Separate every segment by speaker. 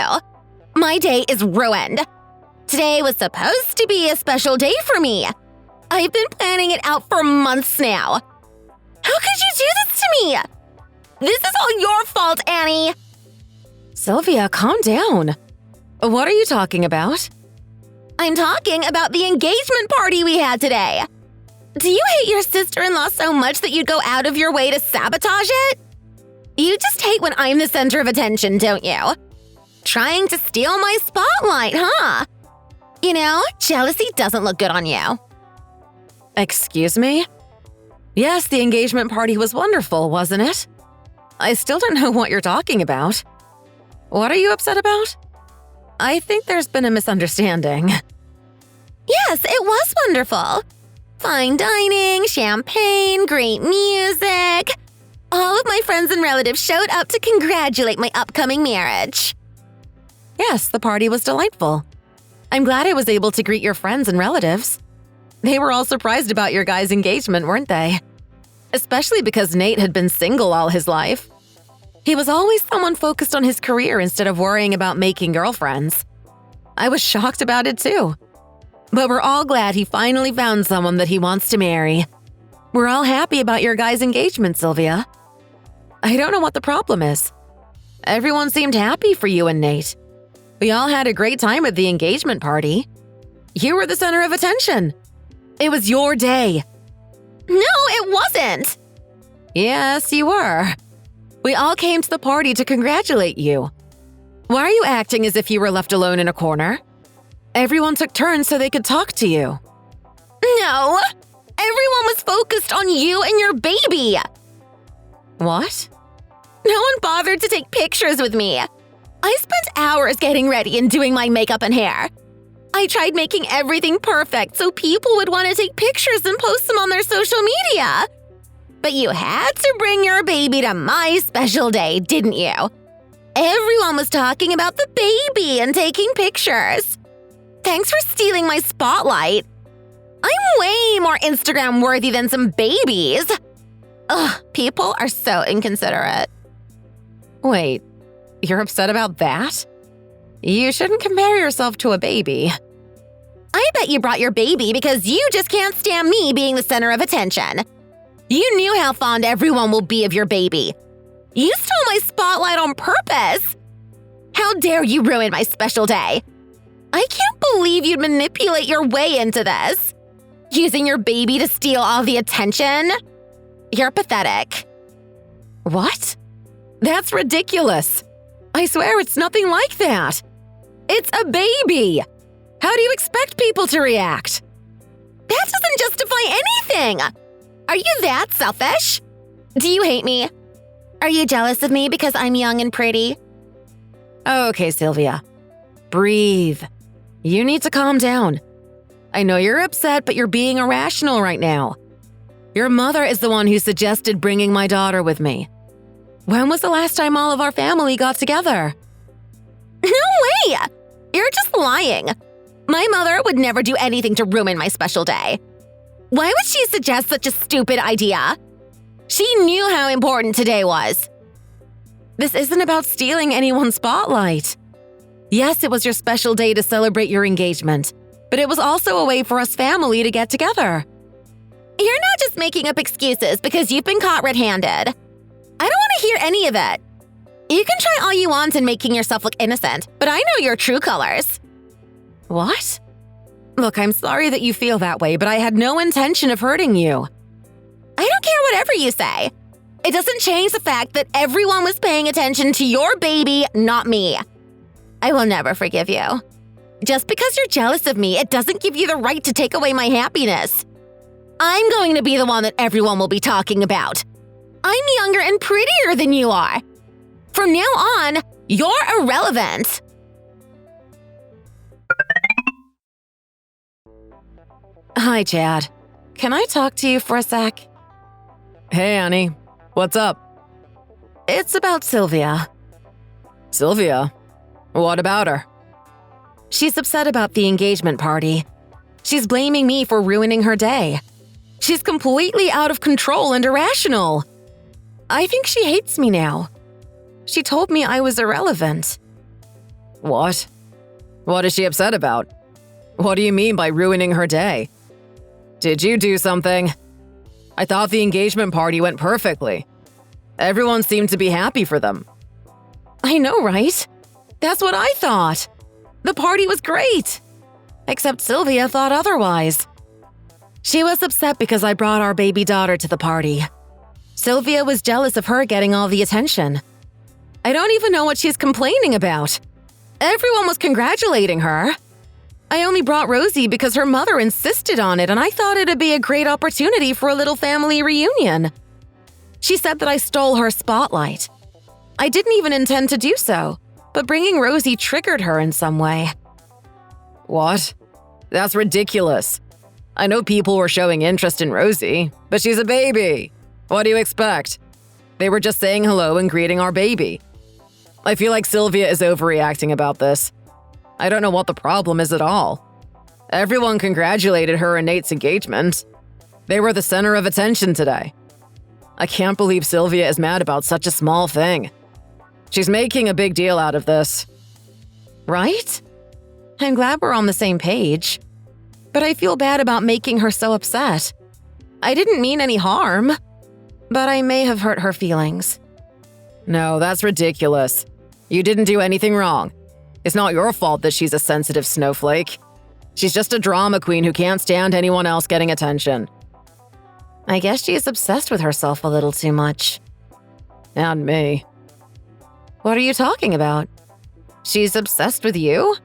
Speaker 1: you. My day is ruined. Today was supposed to be a special day for me. I've been planning it out for months now. How could you do this to me? This is all your fault, Annie.
Speaker 2: Sylvia, calm down. What are you talking about?
Speaker 1: I'm talking about the engagement party we had today. Do you hate your sister-in-law so much that you'd go out of your way to sabotage it? You just hate when I'm the center of attention, don't you? Trying to steal my spotlight, huh? You know, jealousy doesn't look good on you.
Speaker 2: Excuse me? Yes, the engagement party was wonderful, wasn't it? I still don't know what you're talking about. What are you upset about? I think there's been a misunderstanding.
Speaker 1: Yes, it was wonderful. Fine dining, champagne, great music. All of my friends and relatives showed up to congratulate my upcoming marriage.
Speaker 2: Yes, the party was delightful. I'm glad I was able to greet your friends and relatives. They were all surprised about your guys' engagement, weren't they? Especially because Nate had been single all his life. He was always someone focused on his career instead of worrying about making girlfriends. I was shocked about it too. But we're all glad he finally found someone that he wants to marry. We're all happy about your guys' engagement, Sylvia. I don't know what the problem is. Everyone seemed happy for you and Nate. We all had a great time at the engagement party. You were the center of attention. It was your day.
Speaker 1: No, it wasn't.
Speaker 2: Yes, you were. We all came to the party to congratulate you. Why are you acting as if you were left alone in a corner? Everyone took turns so they could talk to you.
Speaker 1: No, everyone was focused on you and your baby.
Speaker 2: What?
Speaker 1: No one bothered to take pictures with me. I spent hours getting ready and doing my makeup and hair. I tried making everything perfect so people would want to take pictures and post them on their social media. But you had to bring your baby to my special day, didn't you? Everyone was talking about the baby and taking pictures. Thanks for stealing my spotlight. I'm way more Instagram-worthy than some babies. Ugh, people are so inconsiderate.
Speaker 2: Wait, you're upset about that? You shouldn't compare yourself to a baby.
Speaker 1: I bet you brought your baby because you just can't stand me being the center of attention. You knew how fond everyone will be of your baby. You stole my spotlight on purpose. How dare you ruin my special day? I can't believe you'd manipulate your way into this. Using your baby to steal all the attention? You're pathetic.
Speaker 2: What? That's ridiculous. I swear it's nothing like that. It's a baby. How do you expect people to react?
Speaker 1: That doesn't justify anything. Are you that selfish? Do you hate me? Are you jealous of me because I'm young and pretty?
Speaker 2: Okay, Sylvia. Breathe. You need to calm down. I know you're upset, but you're being irrational right now. Your mother is the one who suggested bringing my daughter with me. When was the last time all of our family got together?
Speaker 1: No way! You're just lying. My mother would never do anything to ruin my special day. Why would she suggest such a stupid idea? She knew how important today was.
Speaker 2: This isn't about stealing anyone's spotlight. Yes, it was your special day to celebrate your engagement, but it was also a way for us family to get together.
Speaker 1: You're not just making up excuses because you've been caught red-handed. I don't want to hear any of it. You can try all you want in making yourself look innocent, but I know your true colors.
Speaker 2: What? Look, I'm sorry that you feel that way, but I had no intention of hurting you.
Speaker 1: I don't care whatever you say. It doesn't change the fact that everyone was paying attention to your baby, not me. I will never forgive you. Just because you're jealous of me, it doesn't give you the right to take away my happiness. I'm going to be the one that everyone will be talking about. I'm younger and prettier than you are. From now on, you're irrelevant.
Speaker 2: Hi, Chad. Can I talk to you for a sec?
Speaker 3: Hey, Annie. What's up?
Speaker 2: It's about Sylvia.
Speaker 3: Sylvia? What about her?
Speaker 2: She's upset about the engagement party. She's blaming me for ruining her day. She's completely out of control and irrational. I think she hates me now. She told me I was irrelevant.
Speaker 3: What? What is she upset about? What do you mean by ruining her day? Did you do something? I thought the engagement party went perfectly. Everyone seemed to be happy for them.
Speaker 2: I know, right? That's what I thought. The party was great. Except Sylvia thought otherwise. She was upset because I brought our baby daughter to the party. Sylvia was jealous of her getting all the attention. I don't even know what she's complaining about. Everyone was congratulating her. I only brought Rosie because her mother insisted on it, and I thought it'd be a great opportunity for a little family reunion. She said that I stole her spotlight. I didn't even intend to do so, but bringing Rosie triggered her in some way.
Speaker 3: What? That's ridiculous. I know people were showing interest in Rosie, but she's a baby. What do you expect? They were just saying hello and greeting our baby. I feel like Sylvia is overreacting about this. I don't know what the problem is at all. Everyone congratulated her in Nate's engagement. They were the center of attention today. I can't believe Sylvia is mad about such a small thing. She's making a big deal out of this.
Speaker 2: Right? I'm glad we're on the same page. But I feel bad about making her so upset. I didn't mean any harm, but I may have hurt her feelings.
Speaker 3: No, that's ridiculous. You didn't do anything wrong. It's not your fault that she's a sensitive snowflake. She's just a drama queen who can't stand anyone else getting attention.
Speaker 2: I guess she is obsessed with herself a little too much.
Speaker 3: And me.
Speaker 2: What are you talking about? She's obsessed with you?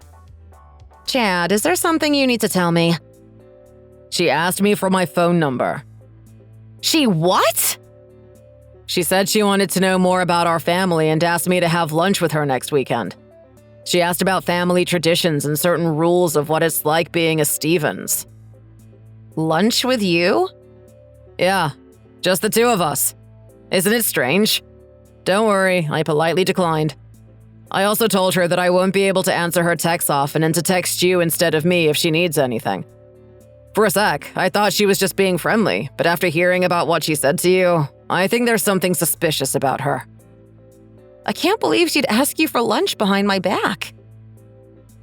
Speaker 2: Chad, is there something you need to tell me?
Speaker 3: She asked me for my phone number.
Speaker 2: She what?
Speaker 3: She said she wanted to know more about our family and asked me to have lunch with her next weekend. She asked about family traditions and certain rules of what it's like being a Stevens.
Speaker 2: Lunch with you?
Speaker 3: Yeah, just the two of us. Isn't it strange? Don't worry, I politely declined. I also told her that I won't be able to answer her texts often and to text you instead of me if she needs anything. For a sec, I thought she was just being friendly, but after hearing about what she said to you, I think there's something suspicious about her.
Speaker 2: I can't believe she'd ask you for lunch behind my back.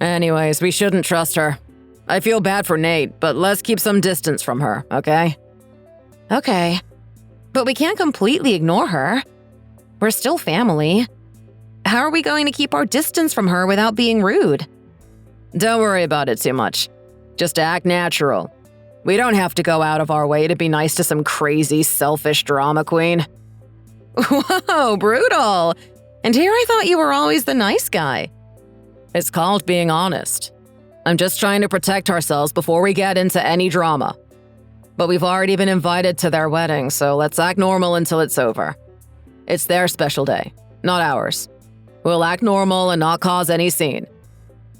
Speaker 3: Anyways, we shouldn't trust her. I feel bad for Nate, but let's keep some distance from her, okay?
Speaker 2: Okay. But we can't completely ignore her. We're still family. How are we going to keep our distance from her without being rude?
Speaker 3: Don't worry about it too much. Just act natural. We don't have to go out of our way to be nice to some crazy, selfish drama queen.
Speaker 2: Whoa, brutal. And here I thought you were always the nice guy.
Speaker 3: It's called being honest. I'm just trying to protect ourselves before we get into any drama. But we've already been invited to their wedding, so let's act normal until it's over. It's their special day, not ours. We'll act normal and not cause any scene.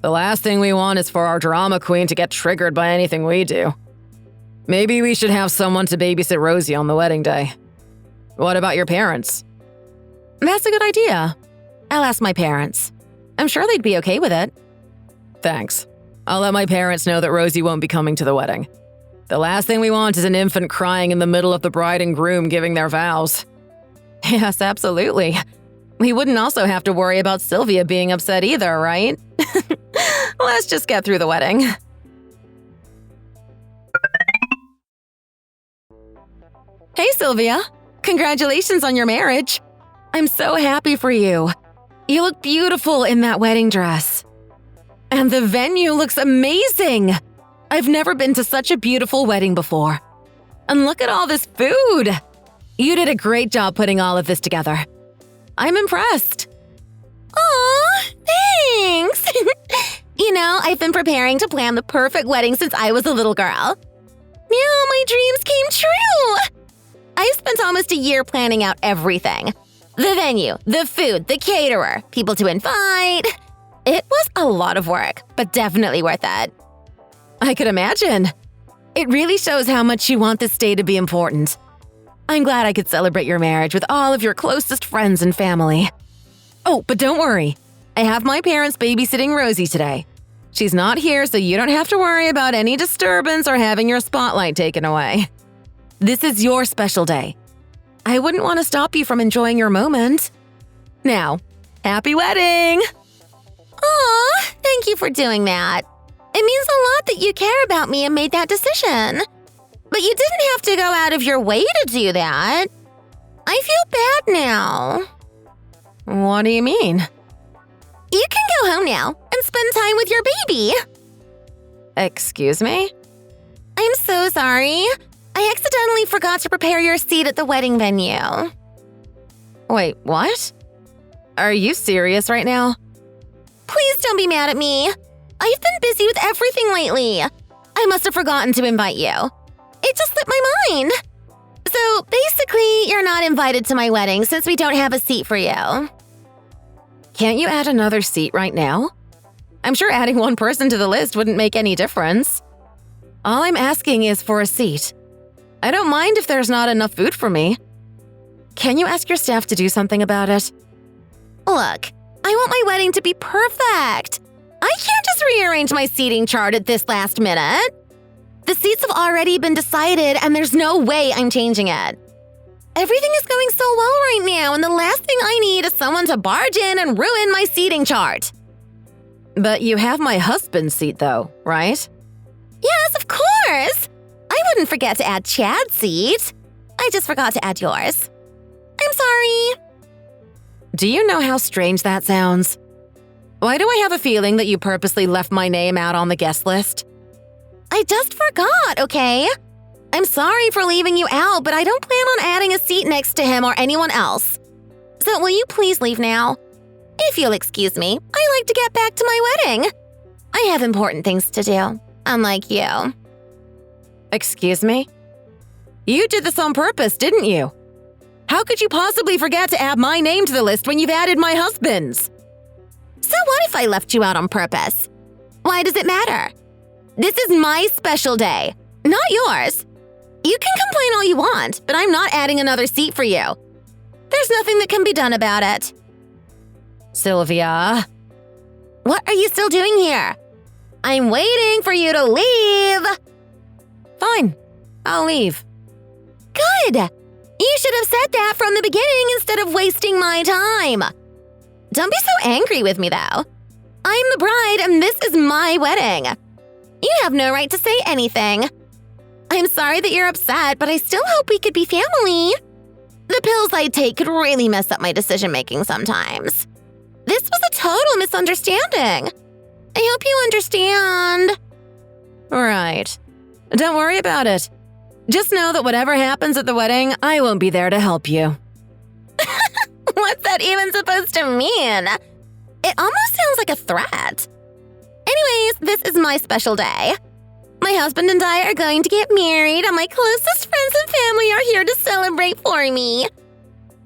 Speaker 3: The last thing we want is for our drama queen to get triggered by anything we do. Maybe we should have someone to babysit Rosie on the wedding day. What about your parents?
Speaker 2: That's a good idea. I'll ask my parents. I'm sure they'd be okay with it.
Speaker 3: Thanks. I'll let my parents know that Rosie won't be coming to the wedding. The last thing we want is an infant crying in the middle of the bride and groom giving their vows.
Speaker 2: Yes, absolutely. We wouldn't also have to worry about Sylvia being upset either, right? Let's just get through the wedding. Hey, Sylvia. Congratulations on your marriage. I'm so happy for you. You look beautiful in that wedding dress. And the venue looks amazing. I've never been to such a beautiful wedding before. And look at all this food. You did a great job putting all of this together. I'm impressed.
Speaker 1: Aw, thanks. You know, I've been preparing to plan the perfect wedding since I was a little girl. Now my dreams came true. I've spent almost a year planning out everything. The venue, the food, the caterer, people to invite. It was a lot of work, but definitely worth it.
Speaker 2: I could imagine. It really shows how much you want this day to be important. I'm glad I could celebrate your marriage with all of your closest friends and family. Oh, but don't worry. I have my parents babysitting Rosie today. She's not here, so you don't have to worry about any disturbance or having your spotlight taken away. This is your special day. I wouldn't want to stop you from enjoying your moment. Now, happy wedding!
Speaker 1: Aw, thank you for doing that. It means a lot that you care about me and made that decision. But you didn't have to go out of your way to do that. I feel bad now.
Speaker 2: What do you mean?
Speaker 1: You can go home now and spend time with your baby.
Speaker 2: Excuse me?
Speaker 1: I'm so sorry. I accidentally forgot to prepare your seat at the wedding venue.
Speaker 2: Wait, what? Are you serious right now?
Speaker 1: Please don't be mad at me. I've been busy with everything lately. I must have forgotten to invite you. It just slipped my mind. So basically, you're not invited to my wedding since we don't have a seat for you.
Speaker 2: Can't you add another seat right now? I'm sure adding one person to the list wouldn't make any difference. All I'm asking is for a seat. I don't mind if there's not enough food for me. Can you ask your staff to do something about it?
Speaker 1: Look, I want my wedding to be perfect. I can't just rearrange my seating chart at this last minute. The seats have already been decided and there's no way I'm changing it. Everything is going so well right now and the last thing I need is someone to barge in and ruin my seating chart.
Speaker 2: But you have my husband's seat though, right?
Speaker 1: Yes, of course. I wouldn't forget to add Chad's seat. I just forgot to add yours. I'm sorry.
Speaker 2: Do you know how strange that sounds? Why do I have a feeling that you purposely left my name out on the guest list?
Speaker 1: I just forgot, okay? I'm sorry for leaving you out, but I don't plan on adding a seat next to him or anyone else. So will you please leave now? If you'll excuse me, I like to get back to my wedding. I have important things to do, unlike you.
Speaker 2: Excuse me? You did this on purpose, didn't you? How could you possibly forget to add my name to the list when you've added my husband's?
Speaker 1: So what if I left you out on purpose? Why does it matter? This is my special day, not yours. You can complain all you want, but I'm not adding another seat for you. There's nothing that can be done about it.
Speaker 2: Sylvia.
Speaker 1: What are you still doing here? I'm waiting for you to leave.
Speaker 2: Fine, I'll leave.
Speaker 1: Good. You should have said that from the beginning instead of wasting my time. Don't be so angry with me, though. I'm the bride and this is my wedding. You have no right to say anything. I'm sorry that you're upset, but I still hope we could be family. The pills I take could really mess up my decision-making sometimes. This was a total misunderstanding. I hope you understand.
Speaker 2: Right. Don't worry about it. Just know that whatever happens at the wedding, I won't be there to help you.
Speaker 1: What's that even supposed to mean? It almost sounds like a threat. Anyways, this is my special day. My husband and I are going to get married, and my closest friends and family are here to celebrate for me.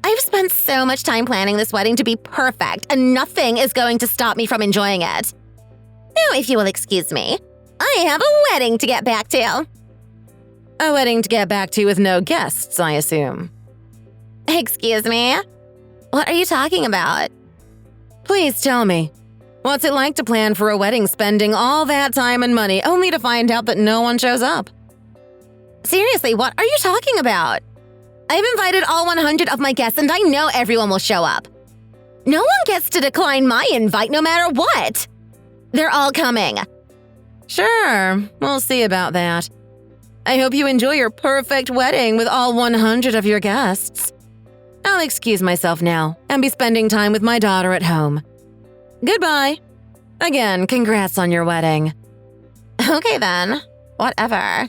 Speaker 1: I've spent so much time planning this wedding to be perfect, and nothing is going to stop me from enjoying it. Now, if you will excuse me, I have a wedding to get back to.
Speaker 2: A wedding to get back to with no guests, I assume.
Speaker 1: Excuse me? What are you talking about?
Speaker 2: Please tell me. What's it like to plan for a wedding spending all that time and money only to find out that no one shows up?
Speaker 1: Seriously, what are you talking about? I've invited all 100 of my guests and I know everyone will show up. No one gets to decline my invite no matter what. They're all coming.
Speaker 2: Sure, we'll see about that. I hope you enjoy your perfect wedding with all 100 of your guests. I'll excuse myself now and be spending time with my daughter at home. Goodbye. Again, congrats on your wedding.
Speaker 1: Okay then, whatever.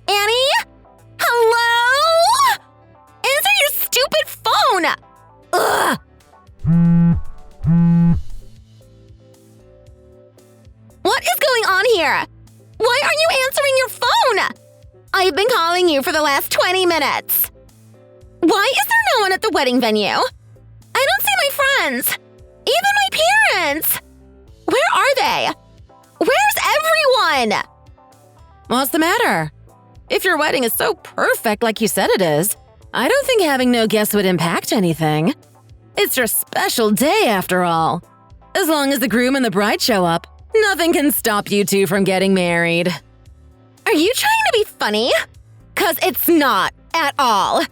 Speaker 1: Annie? Hello? Answer your stupid phone! Ugh! What is going on here? Why aren't you answering your phone? I've been calling you for the last 20 minutes. Why is there no one at the wedding venue? I don't see my friends. Even my parents. Where are they? Where's everyone?
Speaker 2: What's the matter? If your wedding is so perfect like you said it is, I don't think having no guests would impact anything. It's your special day after all. As long as the groom and the bride show up,
Speaker 3: Nothing can stop you two from getting married.
Speaker 1: Are you trying to be funny? 'Cause it's not at all.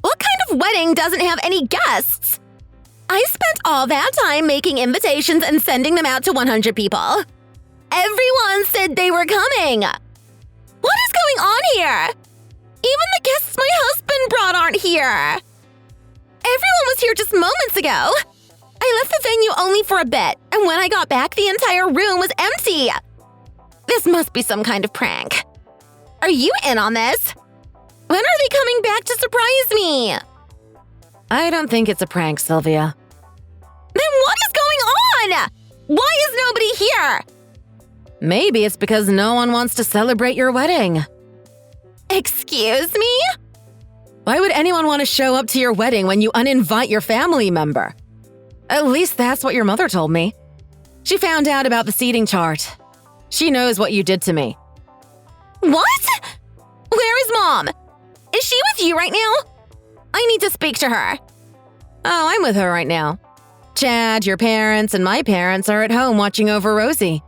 Speaker 1: What kind of wedding doesn't have any guests? I spent all that time making invitations and sending them out to 100 people. Everyone said they were coming. What is going on here? Even the guests my husband brought aren't here. Everyone was here just moments ago. I left the venue only for a bit, and when I got back, the entire room was empty. This must be some kind of prank. Are you in on this? When are they coming back to surprise me?
Speaker 3: I don't think it's a prank, Sylvia.
Speaker 1: Then what is going on? Why is nobody here?
Speaker 3: Maybe it's because no one wants to celebrate your wedding.
Speaker 1: Excuse me?
Speaker 3: Why would anyone want to show up to your wedding when you uninvite your family member? At least that's what your mother told me. She found out about the seating chart. She knows what you did to me.
Speaker 1: What? Where is Mom? Is she with you right now? I need to speak to her.
Speaker 3: Oh, I'm with her right now. Chad, your parents, and my parents are at home watching over Rosie.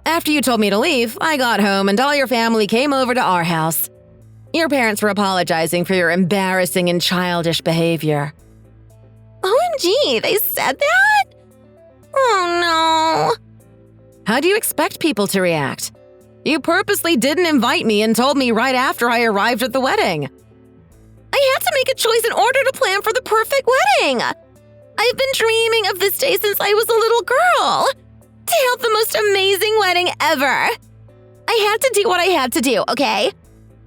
Speaker 3: After you told me to leave, I got home and all your family came over to our house. Your parents were apologizing for your embarrassing and childish behavior.
Speaker 1: OMG, they said that? Oh no.
Speaker 3: How do you expect people to react? You purposely didn't invite me and told me right after I arrived at the wedding.
Speaker 1: I had to make a choice in order to plan for the perfect wedding. I've been dreaming of this day since I was a little girl. To have the most amazing wedding ever. I had to do what I had to do, okay?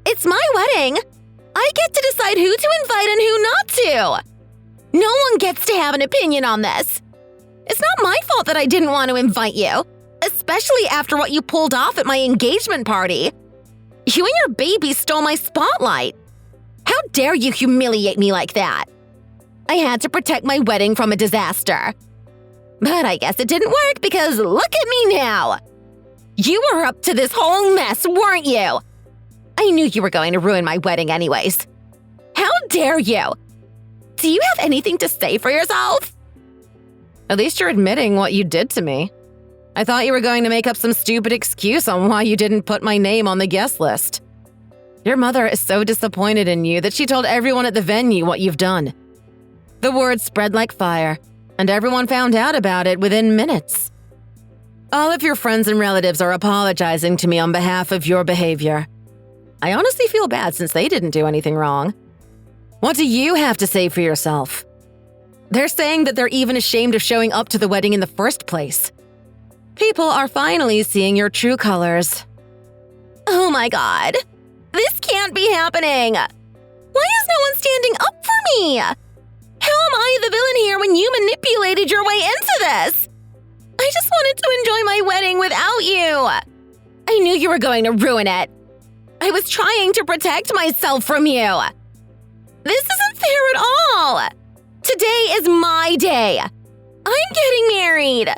Speaker 1: It's my wedding. I get to decide who to invite and who not to. No one gets to have an opinion on this. It's not my fault that I didn't want to invite you, especially after what you pulled off at my engagement party. You and your baby stole my spotlight. How dare you humiliate me like that? I had to protect my wedding from a disaster. But I guess it didn't work because look at me now. You were up to this whole mess, weren't you? I knew you were going to ruin my wedding anyways. How dare you? Do you have anything to say for yourself?
Speaker 3: At least you're admitting what you did to me. I thought you were going to make up some stupid excuse on why you didn't put my name on the guest list. Your mother is so disappointed in you that she told everyone at the venue what you've done. The word spread like fire, and everyone found out about it within minutes. All of your friends and relatives are apologizing to me on behalf of your behavior. I honestly feel bad since they didn't do anything wrong. What do you have to say for yourself? They're saying that they're even ashamed of showing up to the wedding in the first place. People are finally seeing your true colors.
Speaker 1: Oh my god. This can't be happening. Why is no one standing up for me? How am I the villain here when you manipulated your way into this? I just wanted to enjoy my wedding without you. I knew you were going to ruin it. I was trying to protect myself from you. This isn't fair at all. Today is my day. I'm getting married.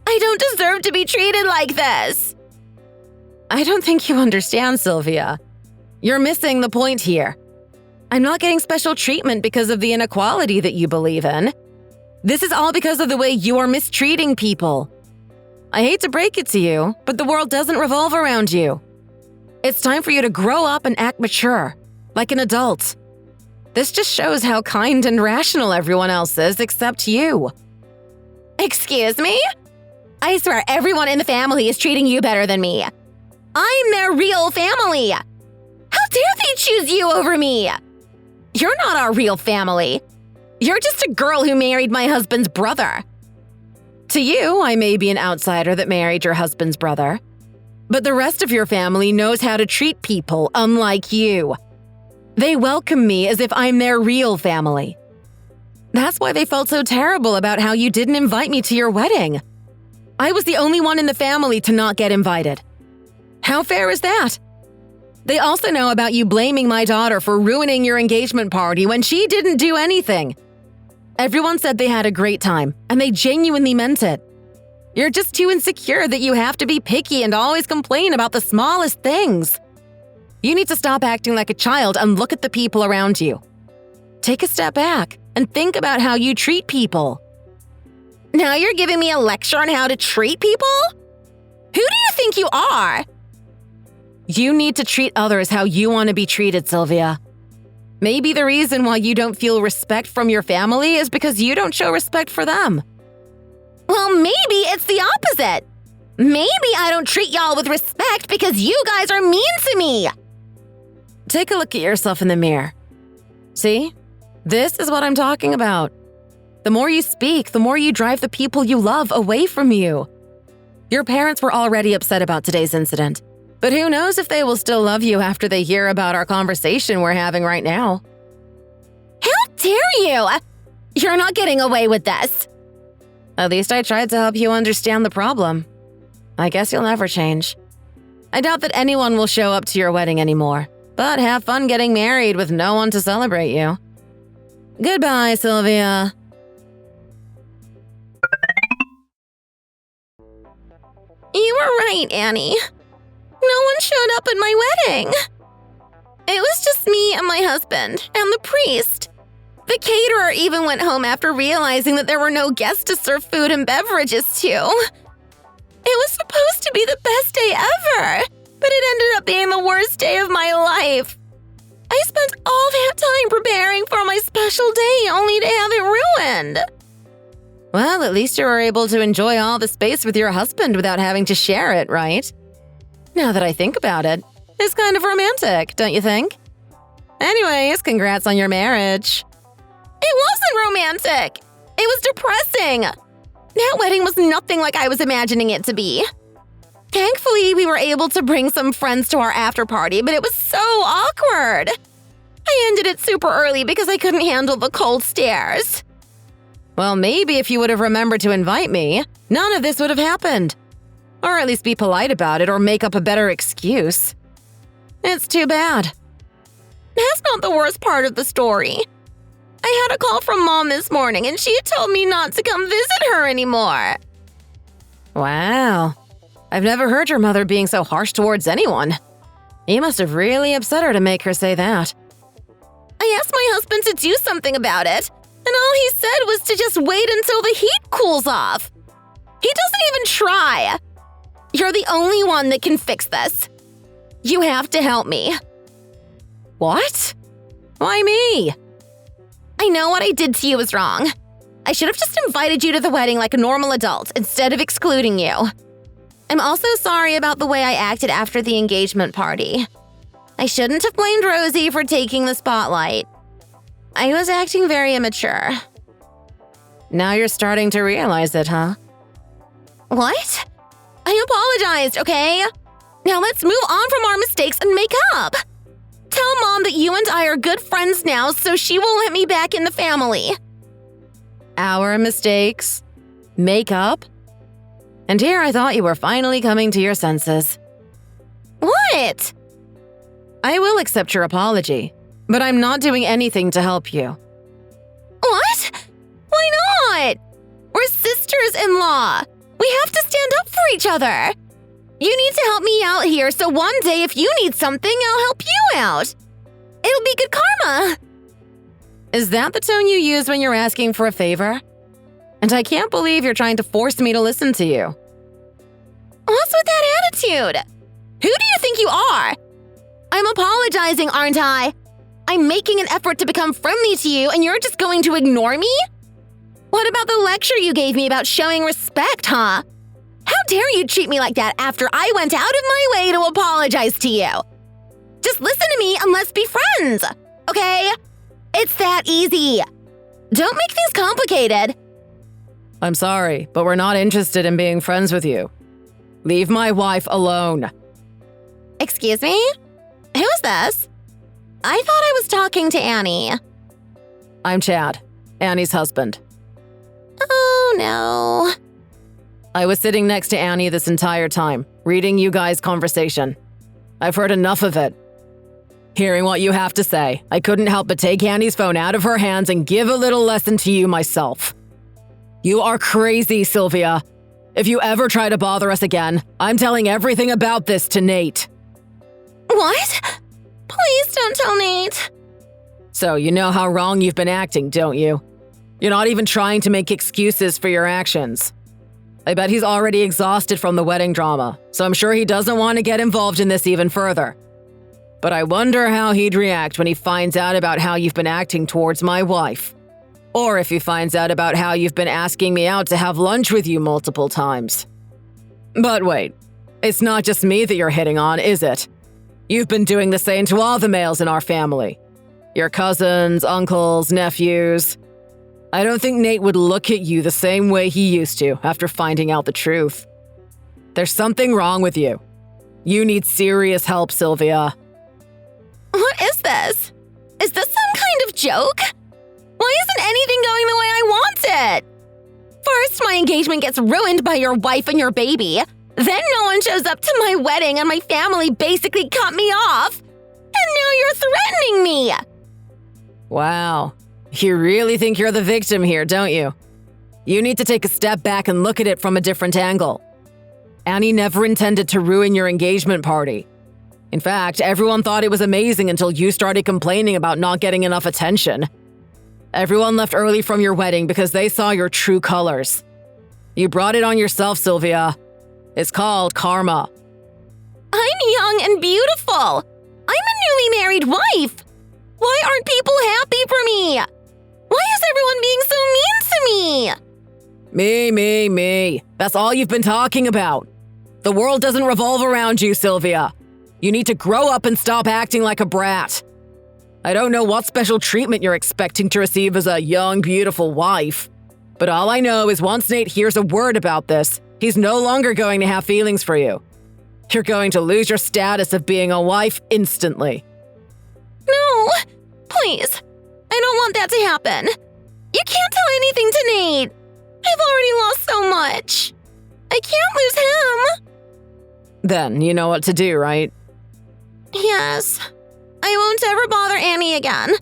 Speaker 1: I don't deserve to be treated like this.
Speaker 3: I don't think you understand, Sylvia. You're missing the point here. I'm not getting special treatment because of the inequality that you believe in. This is all because of the way you are mistreating people. I hate to break it to you, but the world doesn't revolve around you. It's time for you to grow up and act mature, like an adult. This just shows how kind and rational everyone else is except you.
Speaker 1: Excuse me? I swear everyone in the family is treating you better than me. I'm their real family. How dare they choose you over me? You're not our real family. You're just a girl who married my husband's brother.
Speaker 3: To you, I may be an outsider that married your husband's brother. But the rest of your family knows how to treat people unlike you. They welcome me as if I'm their real family. That's why they felt so terrible about how you didn't invite me to your wedding. I was the only one in the family to not get invited. How fair is that? They also know about you blaming my daughter for ruining your engagement party when she didn't do anything. Everyone said they had a great time, and they genuinely meant it. You're just too insecure that you have to be picky and always complain about the smallest things. You need to stop acting like a child and look at the people around you. Take a step back and think about how you treat people.
Speaker 1: Now you're giving me a lecture on how to treat people? Who do you think you are?
Speaker 2: You need to treat others how you want to be treated, Sylvia. Maybe the reason why you don't feel respect from your family is because you don't show respect for them.
Speaker 1: Well, maybe it's the opposite. Maybe I don't treat y'all with respect because you guys are mean to me.
Speaker 2: Take a look at yourself in the mirror. See? This is what I'm talking about. The more you speak, the more you drive the people you love away from you. Your parents were already upset about today's incident, but who knows if they will still love you after they hear about our conversation we're having right now.
Speaker 1: How dare you? You're not getting away with this.
Speaker 2: At least I tried to help you understand the problem. I guess you'll never change. I doubt that anyone will show up to your wedding anymore, but have fun getting married with no one to celebrate you. Goodbye, Sylvia.
Speaker 1: You were right, Annie. No one showed up at my wedding. It was just me and my husband and the priest. The caterer even went home after realizing that there were no guests to serve food and beverages to. It was supposed to be the best day ever, but it ended up being the worst day of my life. I spent all that time preparing for my special day only to have it ruined.
Speaker 2: Well, at least you were able to enjoy all the space with your husband without having to share it, right? Now that I think about it, it's kind of romantic, don't you think? Anyways, congrats on your marriage.
Speaker 1: It wasn't romantic. It was depressing. That wedding was nothing like I was imagining it to be. Thankfully, we were able to bring some friends to our after party, but it was so awkward. I ended it super early because I couldn't handle the cold stares.
Speaker 2: Well, maybe if you would have remembered to invite me, none of this would have happened. Or at least be polite about it or make up a better excuse. It's too bad.
Speaker 1: That's not the worst part of the story. I had a call from Mom this morning and she told me not to come visit her anymore.
Speaker 2: Wow. I've never heard your mother being so harsh towards anyone. You must have really upset her to make her say that.
Speaker 1: I asked my husband to do something about it, and all he said was to just wait until the heat cools off. He doesn't even try. You're the only one that can fix this. You have to help me.
Speaker 2: What? Why me?
Speaker 1: I know what I did to you was wrong. I should have just invited you to the wedding like a normal adult instead of excluding you. I'm also sorry about the way I acted after the engagement party. I shouldn't have blamed Rosie for taking the spotlight. I was acting very immature.
Speaker 2: Now you're starting to realize it, huh?
Speaker 1: What? I apologized, okay? Now let's move on from our mistakes and make up. Tell Mom that you and I are good friends now so she will let me back in the family.
Speaker 2: Our mistakes? Make up? And here I thought you were finally coming to your senses.
Speaker 1: What?
Speaker 2: I will accept your apology, but I'm not doing anything to help you.
Speaker 1: What? Why not? We're sisters-in-law. We have to stand up for each other. You need to help me out here so one day if you need something, I'll help you out. It'll be good karma.
Speaker 2: Is that the tone you use when you're asking for a favor? And I can't believe you're trying to force me to listen to you.
Speaker 1: What's with that attitude? Who do you think you are? I'm apologizing, aren't I? I'm making an effort to become friendly to you and you're just going to ignore me? What about the lecture you gave me about showing respect, huh? How dare you treat me like that after I went out of my way to apologize to you? Just listen to me and let's be friends, okay? It's that easy. Don't make things complicated.
Speaker 2: I'm sorry, but we're not interested in being friends with you. Leave my wife alone.
Speaker 1: Excuse me? Who's this? I thought I was talking to Annie.
Speaker 2: I'm Chad, Annie's husband.
Speaker 1: Oh, no.
Speaker 2: I was sitting next to Annie this entire time, reading you guys' conversation. I've heard enough of it. Hearing what you have to say, I couldn't help but take Annie's phone out of her hands and give a little lesson to you myself. You are crazy, Sylvia. If you ever try to bother us again, I'm telling everything about this to Nate.
Speaker 1: What? Please don't tell Nate.
Speaker 2: So you know how wrong you've been acting, don't you? You're not even trying to make excuses for your actions.
Speaker 3: I bet he's already exhausted from the wedding drama, so I'm sure he doesn't want to get involved in this even further. But I wonder how he'd react when he finds out about how you've been acting towards my wife. Or if he finds out about how you've been asking me out to have lunch with you multiple times. But wait, it's not just me that you're hitting on, is it? You've been doing the same to all the males in our family. Your cousins, uncles, nephews. I don't think Nate would look at you the same way he used to after finding out the truth. There's something wrong with you. You need serious help, Sylvia.
Speaker 1: What is this? Is this some kind of joke? Why isn't anything going the way I want it? First, my engagement gets ruined by your wife and your baby. Then no one shows up to my wedding and my family basically cut me off. And now you're threatening me.
Speaker 3: Wow. You really think you're the victim here, don't you? You need to take a step back and look at it from a different angle. Annie never intended to ruin your engagement party. In fact, everyone thought it was amazing until you started complaining about not getting enough attention. Everyone left early from your wedding because they saw your true colors. You brought it on yourself, Sylvia. It's called karma.
Speaker 1: I'm young and beautiful. I'm a newly married wife. Why aren't people happy for me? Why is everyone being so mean to me?
Speaker 3: Me. That's all you've been talking about. The world doesn't revolve around you, Sylvia. You need to grow up and stop acting like a brat. I don't know what special treatment you're expecting to receive as a young, beautiful wife. But all I know is once Nate hears a word about this, he's no longer going to have feelings for you. You're going to lose your status of being a wife instantly.
Speaker 1: No, please. I don't want that to happen. You can't tell anything to Nate. I've already lost so much. I can't lose him.
Speaker 3: Then you know what to do, right?
Speaker 1: Yes. I won't ever bother Annie again.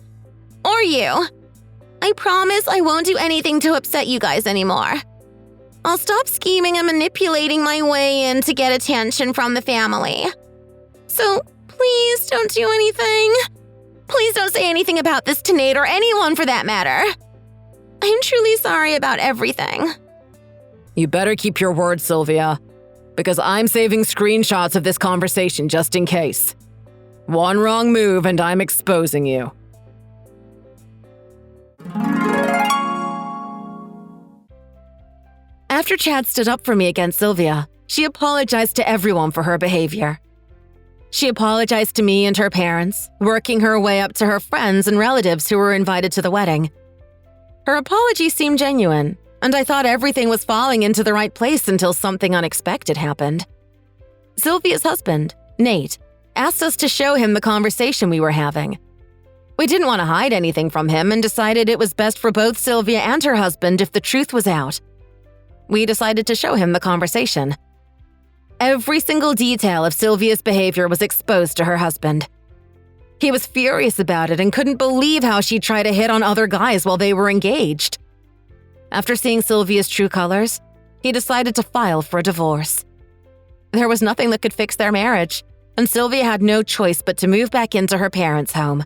Speaker 1: Or you. I promise I won't do anything to upset you guys anymore. I'll stop scheming and manipulating my way in to get attention from the family. So please don't do anything. Please don't say anything about this to Nate or anyone for that matter. I'm truly sorry about everything.
Speaker 3: You better keep your word, Sylvia, because I'm saving screenshots of this conversation just in case. One wrong move and I'm exposing you.
Speaker 2: After Chad stood up for me against Sylvia, she apologized to everyone for her behavior. She apologized to me and her parents, working her way up to her friends and relatives who were invited to the wedding. Her apology seemed genuine, and I thought everything was falling into the right place until something unexpected happened. Sylvia's husband, Nate, asked us to show him the conversation we were having. We didn't want to hide anything from him and decided it was best for both Sylvia and her husband if the truth was out. We decided to show him the conversation. Every single detail of Sylvia's behavior was exposed to her husband. He was furious about it and couldn't believe how she'd try to hit on other guys while they were engaged. After seeing Sylvia's true colors, he decided to file for a divorce. There was nothing that could fix their marriage, and Sylvia had no choice but to move back into her parents' home.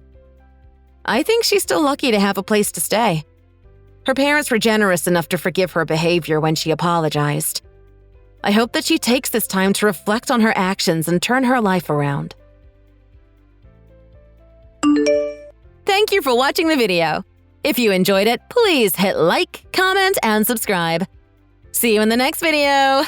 Speaker 2: I think she's still lucky to have a place to stay. Her parents were generous enough to forgive her behavior when she apologized. I hope that she takes this time to reflect on her actions and turn her life around. Thank you for watching the video. If you enjoyed it, please hit like, comment, and subscribe. See you in the next video.